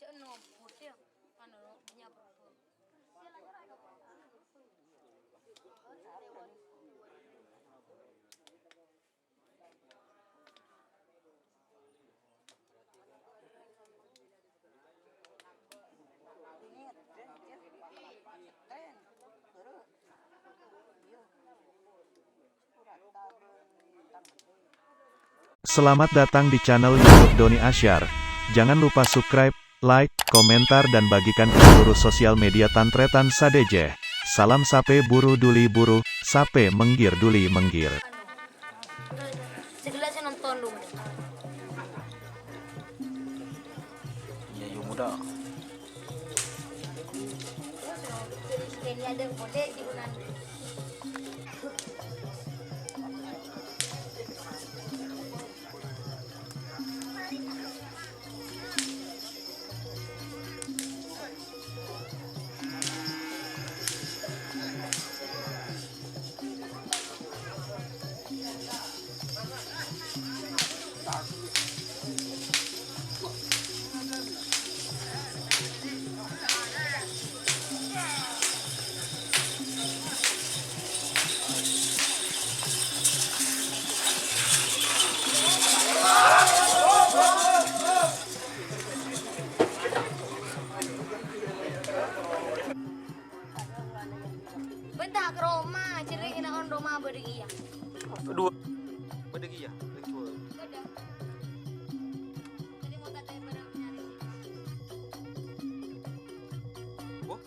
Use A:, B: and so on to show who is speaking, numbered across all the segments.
A: no, putih. Ano, niya purple.
B: Selamat datang di channel YouTube Doni Asyar. Jangan lupa subscribe, like, komentar dan bagikan ke seluruh sosial media Tantretan Sadejeh. Salam sape buru duli buru, sape menggir duli menggir.
A: Segelas saya nonton dulu.
C: Ya, yung muda.
A: Ini ada kode di bulan. Bentar ke Roma, ciri ini on Roma berdegi ya.
C: Dua. Bedegi ya? Dua.
A: Udah. Jadi mau kata pada nyari.
C: Oh?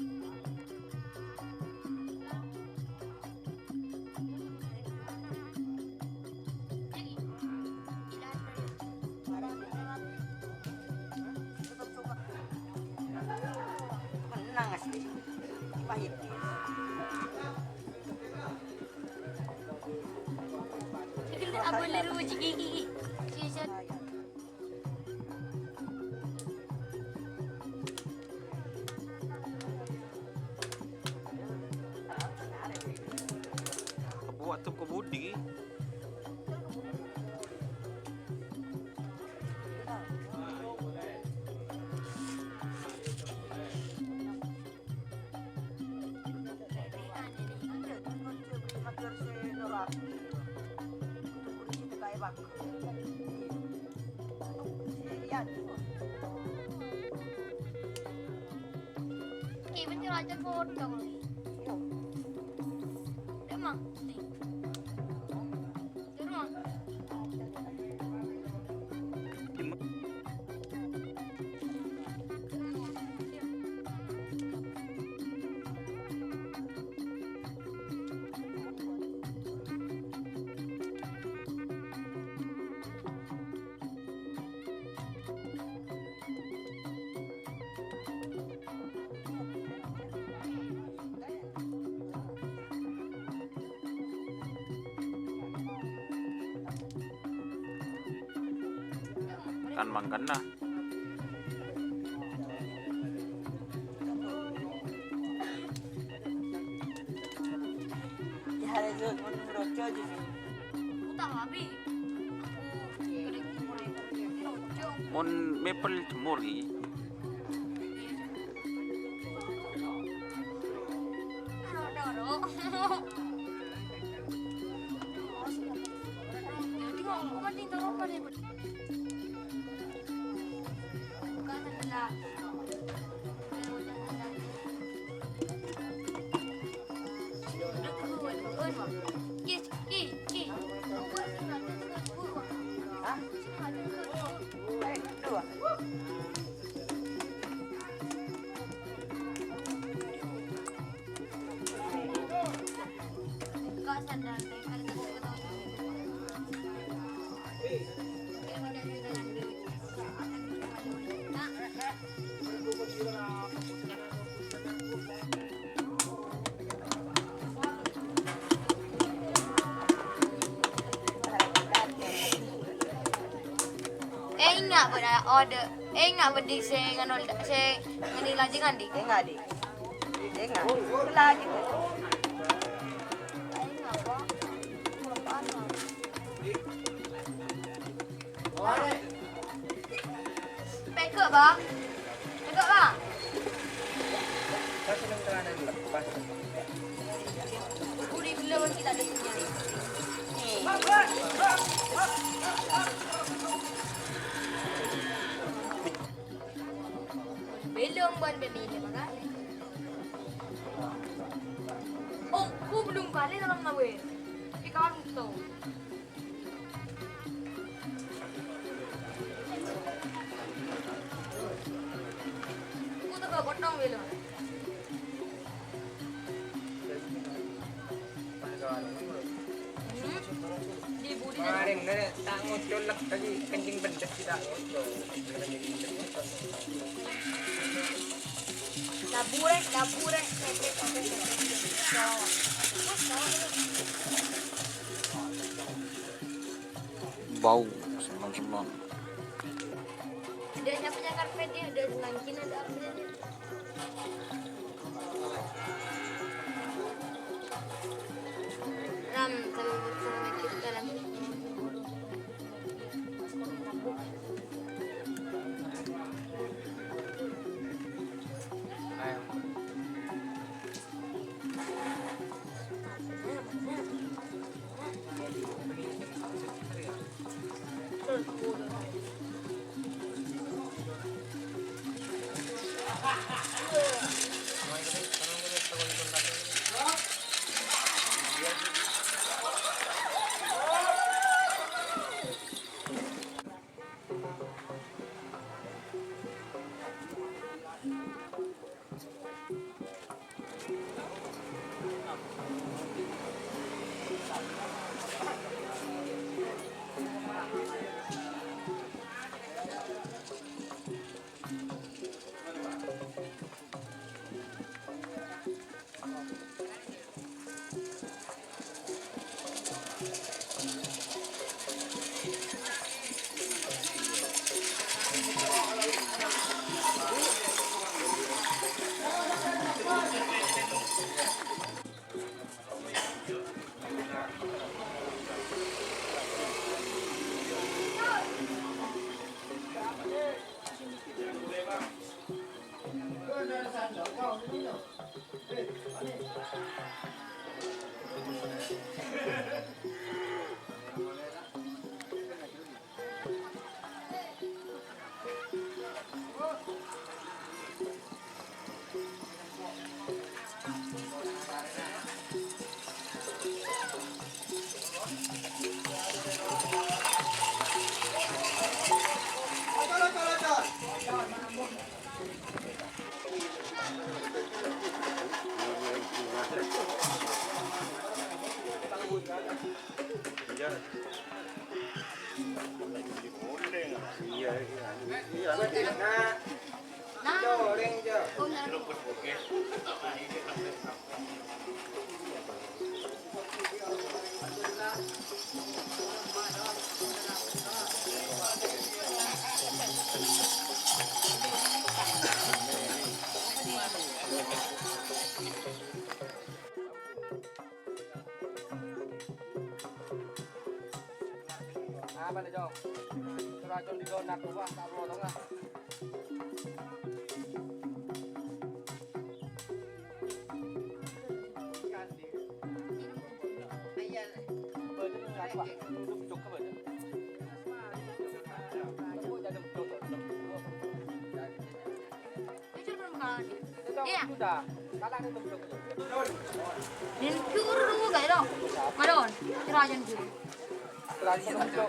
D: Menang asli. Pahit.
A: Ini abang liru gigi. Sisa.
C: Buat tuh kebudi.
A: Kimin aja foto. Emang. Emang.
C: Kan mangkan na.
D: Hari itu menurut Joji.
A: Utang abi.
C: Mon maple tumori.
D: Dua.
A: Enggak pada order. Enggak bedi saya nganol saya ngani lagi kan di.
D: Enggak di. Enggak. Lagi.
A: Peke bang. Enggak lah.
D: Kasih yang terakhir lepas.
A: Udah bilang kita ada sendiri. Belum buat pemilih makanya. Oh, aku belum balik dalam nawe. Tapi kawan tahu. Aku tak potong belum. Di budi
D: Kemarin tak ngutulak tadi kencing bendet tidak ngutul.
A: Dapure.
C: Bau selang-selang.
A: Dia punya karpet dia udah nangkin ada apa dia. Ram sama kita ram.
D: Apa nih, Jong? Racun di donat wah, tak perlu tau nggak?
A: Iya.
D: Sudah. Kalah nih tuh.
A: Din turu gak dong? Madon, kirajan dulu.
D: Racun tuh.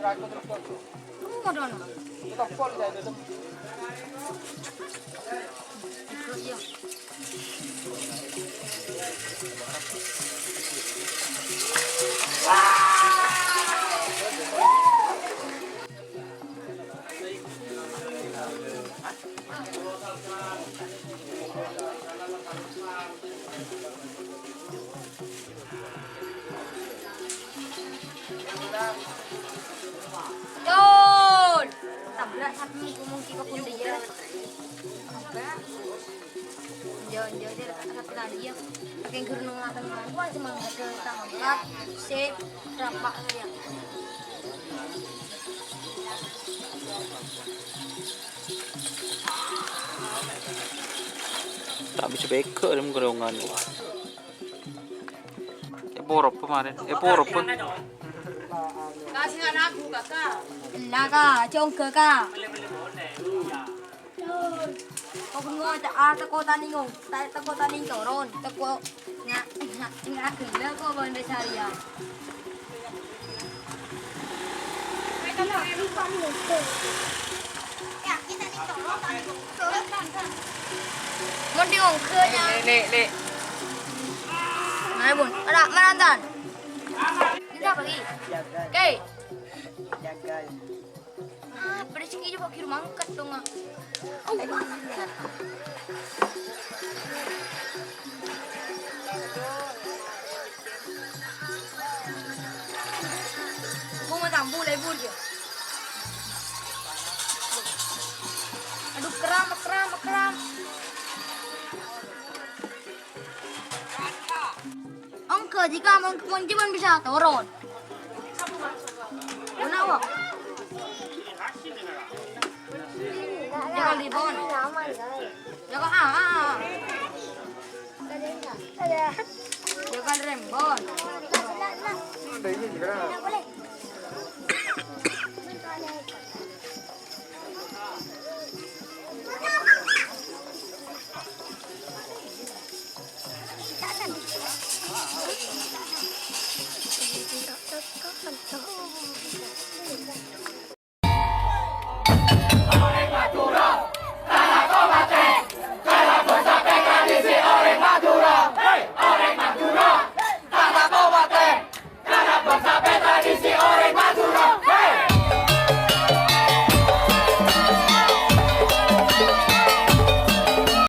D: Racun tuh.
A: Madon.
D: Kita pol deh itu.
A: Iya. Don, tabrak satu mungkin ke pun dia. Tabrak. Jauh dia satu tadi ya. Pakai gunung akan gua cuma ke tangkap sip rapak saja.
C: Tak bisa beka dalam kerongan. Borop kemarin. Borop pun.
E: Kasih anak aku kakak.
A: Lah ka, chong ke ka. Kau ngồi tại ta cô ta ninh ngủ, tại ta cô ta ninh tổ rôn, ta cô ngã khỉ lơ cô bên đây xài à. Muốn đi ngủ khơi nha.
E: Nek.
A: Mana bun? Ada mana tan? Ini apa lagi? Oke. Ah, berisiki juga kiri mangkat dong ah. Mau matambu lebur je. Aduh keram. Angka jika mungkin bisa turun. Kenapa? Jangan ribon. Jangan Jangan rembon.
D: Đấy gì cả.